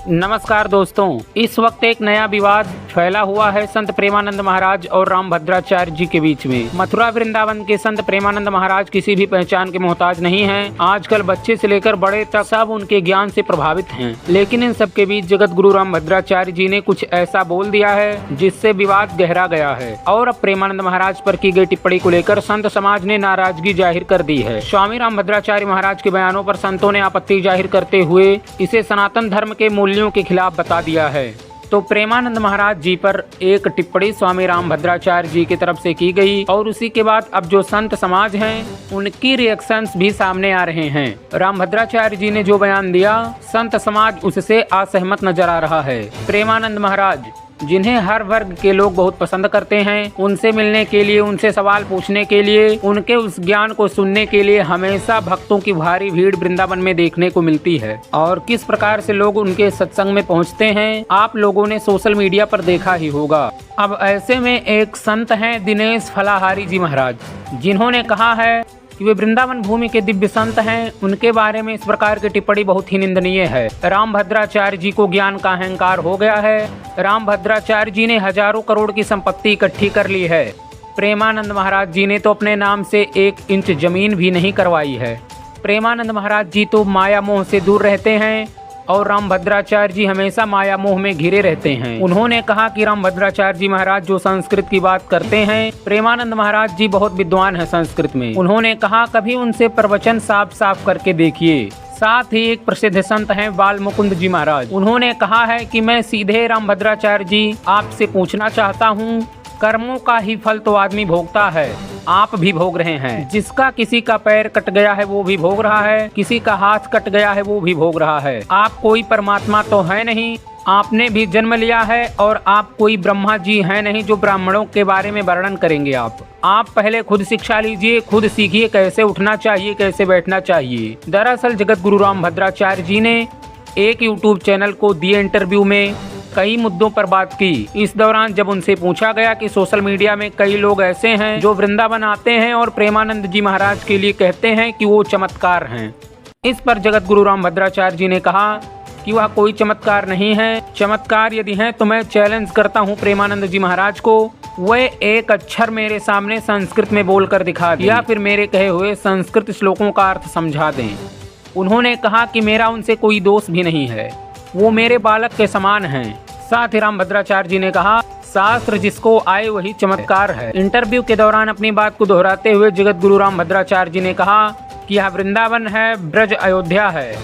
नमस्कार दोस्तों, इस वक्त एक नया विवाद फैला हुआ है संत प्रेमानंद महाराज और रामभद्राचार्य जी के बीच में। मथुरा वृंदावन के संत प्रेमानंद महाराज किसी भी पहचान के मोहताज नहीं हैं। आजकल बच्चे से लेकर बड़े तक सब उनके ज्ञान से प्रभावित हैं। लेकिन इन सबके बीच जगत गुरु रामभद्राचार्य जी ने कुछ ऐसा बोल दिया है जिससे विवाद गहरा गया है और अब प्रेमानंद महाराज पर की गई टिप्पणी को लेकर संत समाज ने नाराजगी जाहिर कर दी है। स्वामी रामभद्राचार्य महाराज के बयानों पर संतों ने आपत्ति जाहिर करते हुए इसे सनातन धर्म के मूल्यों के खिलाफ बता दिया है। तो प्रेमानंद महाराज जी पर एक टिप्पणी स्वामी रामभद्राचार्य जी की तरफ से की गई और उसी के बाद अब जो संत समाज हैं उनकी रिएक्शंस भी सामने आ रहे हैं। रामभद्राचार्य जी ने जो बयान दिया, संत समाज उससे असहमत नजर आ रहा है। प्रेमानंद महाराज जिन्हें हर वर्ग के लोग बहुत पसंद करते हैं, उनसे मिलने के लिए, उनसे सवाल पूछने के लिए, उनके उस ज्ञान को सुनने के लिए हमेशा भक्तों की भारी भीड़ वृंदावन में देखने को मिलती है। और किस प्रकार से लोग उनके सत्संग में पहुंचते हैं आप लोगों ने सोशल मीडिया पर देखा ही होगा। अब ऐसे में एक संत हैं दिनेश फलाहारी जी महाराज, जिन्होंने कहा है कि वे वृंदावन भूमि के दिव्य संत हैं। उनके बारे में इस प्रकार की टिप्पणी बहुत ही निंदनीय है। रामभद्राचार्य जी को ज्ञान का अहंकार हो गया है। रामभद्राचार्य जी ने हजारों करोड़ की संपत्ति इकट्ठी कर ली है। प्रेमानंद महाराज जी ने तो अपने नाम से 1 इंच जमीन भी नहीं करवाई है। प्रेमानंद महाराज जी तो माया मोह से दूर रहते हैं और रामभद्राचार्य जी हमेशा माया मोह में घिरे रहते हैं। उन्होंने कहा कि रामभद्राचार्य जी महाराज जो संस्कृत की बात करते हैं, प्रेमानंद महाराज जी बहुत विद्वान हैं संस्कृत में। उन्होंने कहा कभी उनसे प्रवचन साफ साफ करके देखिए। साथ ही एक प्रसिद्ध संत हैं बाल मुकुंद जी महाराज, उन्होंने कहा है कि मैं सीधे रामभद्राचार्य जी आपसे पूछना चाहता हूँ, कर्मों का ही फल तो आदमी भोगता है, आप भी भोग रहे हैं। जिसका किसी का पैर कट गया है वो भी भोग रहा है, किसी का हाथ कट गया है वो भी भोग रहा है। आप कोई परमात्मा तो है नहीं, आपने भी जन्म लिया है और आप कोई ब्रह्मा जी हैं नहीं जो ब्राह्मणों के बारे में वर्णन करेंगे। आप पहले खुद शिक्षा लीजिए, खुद सीखिए कैसे उठना चाहिए, कैसे बैठना चाहिए। दरअसल जगत गुरु रामभद्राचार्य जी ने एक यूट्यूब चैनल को दिए इंटरव्यू में कई मुद्दों पर बात की। इस दौरान जब उनसे पूछा गया कि सोशल मीडिया में कई लोग ऐसे हैं जो वृंदावन आते हैं और प्रेमानंद जी महाराज के लिए कहते हैं कि वो चमत्कार हैं, इस पर जगत गुरु रामभद्राचार्य जी ने कहा कि वह कोई चमत्कार नहीं है। चमत्कार यदि है तो मैं चैलेंज करता हूँ प्रेमानंद जी महाराज को, वे एक अक्षर मेरे सामने संस्कृत में बोलकर दिखा दें या फिर मेरे कहे हुए संस्कृत श्लोकों का अर्थ समझा दें। उन्होंने कहा कि मेरा उनसे कोई दोष भी नहीं है, वो मेरे बालक के समान हैं। साथ ही रामभद्राचार्य जी ने कहा शास्त्र जिसको आए वही चमत्कार है। इंटरव्यू के दौरान अपनी बात को दोहराते हुए जगत गुरु रामभद्राचार्य जी ने कहा कि यह वृंदावन है, ब्रज अयोध्या है,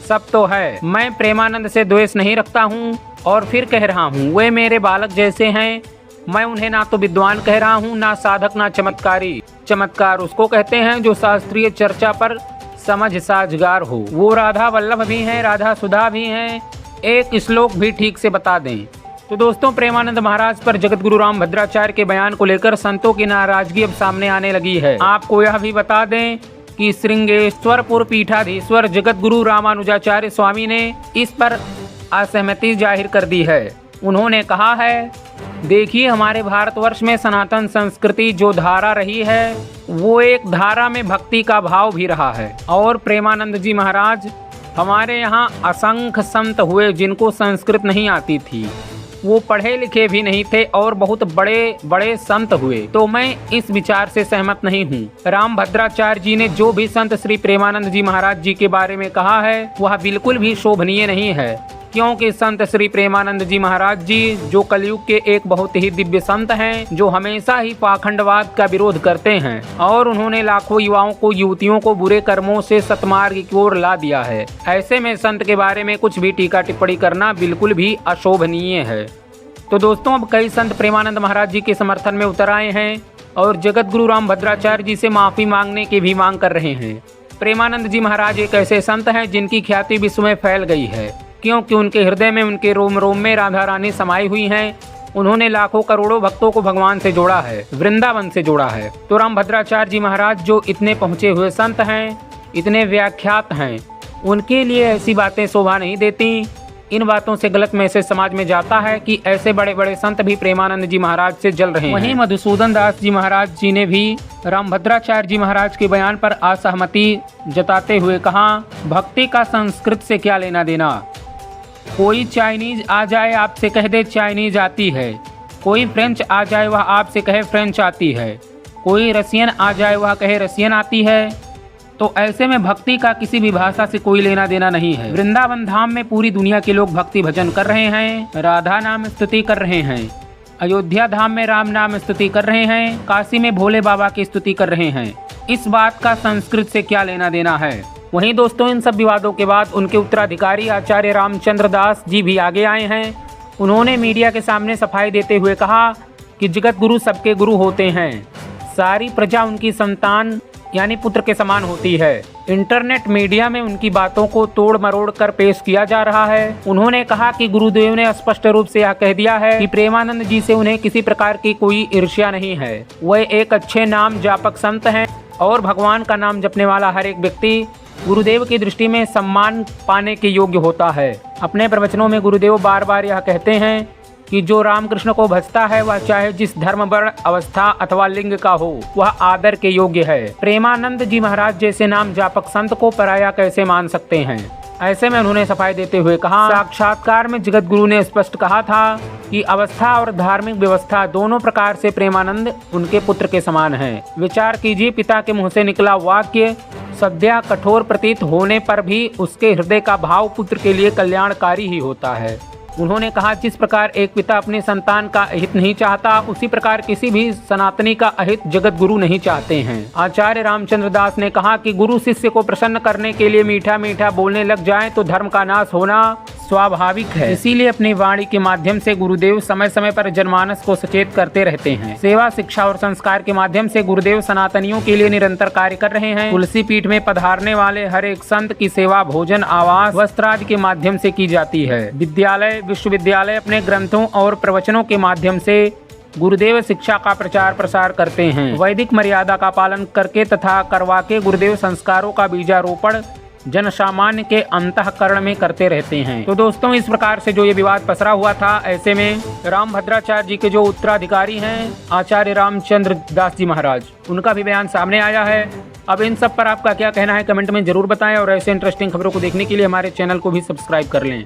सब तो है। मैं प्रेमानंद से द्वेष नहीं रखता हूँ और फिर कह रहा हूँ वे मेरे बालक जैसे हैं। मैं उन्हें ना तो विद्वान कह रहा हूँ, ना साधक, ना चमत्कारी। चमत्कार उसको कहते हैं जो शास्त्रीय चर्चा पर समझ साजगार हो। वो राधा वल्लभ भी हैं, राधा सुधा भी हैं, एक श्लोक भी ठीक से बता दें। तो दोस्तों, प्रेमानंद महाराज पर जगत गुरु रामभद्राचार्य के बयान को लेकर संतों की नाराजगी अब सामने आने लगी है। आपको यह भी बता दें कि श्रृंगेश्वरपुर पीठाधीश्वर जगत गुरु रामानुजाचार्य स्वामी ने इस पर असहमति जाहिर कर दी है। उन्होंने कहा है, देखिए हमारे भारतवर्ष में सनातन संस्कृति जो धारा रही है वो एक धारा में भक्ति का भाव भी रहा है। और प्रेमानंद जी महाराज, हमारे यहाँ असंख्य संत हुए जिनको संस्कृत नहीं आती थी, वो पढ़े लिखे भी नहीं थे और बहुत बड़े बड़े संत हुए। तो मैं इस विचार से सहमत नहीं हूँ। रामभद्राचार्य जी ने जो भी संत श्री प्रेमानंद जी महाराज जी के बारे में कहा है वह बिल्कुल भी शोभनीय नहीं है, क्योंकि संत श्री प्रेमानंद जी महाराज जी जो कलयुग के एक बहुत ही दिव्य संत हैं, जो हमेशा ही पाखंडवाद का विरोध करते हैं और उन्होंने लाखों युवाओं को, युवतियों को बुरे कर्मों से सतमार्ग की ओर ला दिया है। ऐसे में संत के बारे में कुछ भी टीका टिप्पणी करना बिल्कुल भी अशोभनीय है। तो दोस्तों, अब कई संत प्रेमानंद महाराज जी के समर्थन में उतर आए हैं और जगत गुरु रामभद्राचार्य जी से माफी मांगने की भी मांग कर रहे हैं। प्रेमानंद जी महाराज एक ऐसे संत हैं जिनकी ख्याति विश्व में फैल गई है, क्योंकि उनके हृदय में, उनके रोम रोम में राधा रानी समाई हुई हैं। उन्होंने लाखों करोड़ों भक्तों को भगवान से जोड़ा है, वृंदावन से जोड़ा है। तो रामभद्राचार्य जी महाराज जो इतने पहुँचे हुए संत हैं, इतने व्याख्यात हैं, उनके लिए ऐसी बातें शोभा नहीं देती। इन बातों से गलत मैसेज समाज में जाता है कि ऐसे बड़े बड़े संत भी प्रेमानंद जी महाराज से जल रहे हैं। वहीं मधुसूदन दास जी महाराज जी ने भी रामभद्राचार्य जी महाराज के बयान पर असहमति जताते हुए कहा, भक्ति का संस्कृत से क्या लेना देना। कोई चाइनीज आ जाए आपसे कह दे चाइनीज आती है, कोई फ्रेंच आ जाए वह आपसे कहे फ्रेंच आती है, कोई रसियन आ जाए वह कहे रसियन आती है। तो ऐसे में भक्ति का किसी भी भाषा से कोई लेना देना नहीं है। वृंदावन धाम में पूरी दुनिया के लोग भक्ति भजन कर रहे हैं, राधा नाम स्तुति कर रहे हैं, अयोध्या धाम में राम नाम स्तुति कर रहे हैं, काशी में भोले बाबा की स्तुति कर रहे हैं। इस बात का संस्कृत से क्या लेना देना है। वहीं दोस्तों इन सब विवादों के बाद उनके उत्तराधिकारी आचार्य रामचंद्र दास जी भी आगे आए हैं। उन्होंने मीडिया के सामने सफाई देते हुए कहा कि जगत गुरु सबके गुरु होते हैं, सारी प्रजा उनकी संतान यानी पुत्र के समान होती है। इंटरनेट मीडिया में उनकी बातों को तोड़ मरोड़ कर पेश किया जा रहा है। उन्होंने कहा कि गुरुदेव ने स्पष्ट रूप से यह कह दिया है कि प्रेमानंद जी से उन्हें किसी प्रकार की कोई ईर्ष्या नहीं है। वह एक अच्छे नाम जापक संत हैं और भगवान का नाम जपने वाला हर एक व्यक्ति गुरुदेव की दृष्टि में सम्मान पाने के योग्य होता है। अपने प्रवचनों में गुरुदेव बार बार यह कहते हैं कि जो रामकृष्ण को भजता है वह चाहे जिस धर्म वर्ण अवस्था अथवा लिंग का हो वह आदर के योग्य है। प्रेमानंद जी महाराज जैसे नाम जापक संत को पराया कैसे मान सकते हैं। ऐसे में उन्होंने सफाई देते हुए कहा, साक्षात्कार में जगत गुरु ने स्पष्ट कहा था कि अवस्था और धार्मिक व्यवस्था दोनों प्रकार से प्रेमानंद उनके पुत्र के समान है। विचार कीजिए, पिता के मुंह से निकला वाक्य सद्या कठोर प्रतीत होने पर भी उसके हृदय का भाव पुत्र के लिए कल्याणकारी ही होता है। उन्होंने कहा, जिस प्रकार एक पिता अपने संतान का अहित नहीं चाहता, उसी प्रकार किसी भी सनातनी का अहित जगत गुरु नहीं चाहते हैं। आचार्य रामचंद्र दास ने कहा कि गुरु शिष्य को प्रसन्न करने के लिए मीठा मीठा बोलने लग जाएं तो धर्म का नाश होना स्वाभाविक है। इसीलिए अपनी वाणी के माध्यम से गुरुदेव समय समय पर जनमानस को सचेत करते रहते हैं। सेवा, शिक्षा और संस्कार के माध्यम से गुरुदेव सनातनियों के लिए निरंतर कार्य कर रहे हैं। तुलसी पीठ में पधारने वाले हर एक संत की सेवा भोजन, आवास, वस्त्र आदि के माध्यम से की जाती है। विद्यालय, विश्वविद्यालय अपने ग्रंथों और प्रवचनों के माध्यम से गुरुदेव शिक्षा का प्रचार प्रसार करते हैं। वैदिक मर्यादा का पालन करके तथा करवा के गुरुदेव संस्कारों का बीजारोपण जन सामान्य के अंतःकरण में करते रहते हैं। तो दोस्तों इस प्रकार से जो ये विवाद पसरा हुआ था, ऐसे में रामभद्राचार्य जी के जो उत्तराधिकारी हैं आचार्य रामचंद्र दास जी महाराज, उनका भी बयान सामने आया है। अब इन सब पर आपका क्या कहना है कमेंट में जरूर बताएं और ऐसे इंटरेस्टिंग खबरों को देखने के लिए हमारे चैनल को भी सब्सक्राइब कर लें।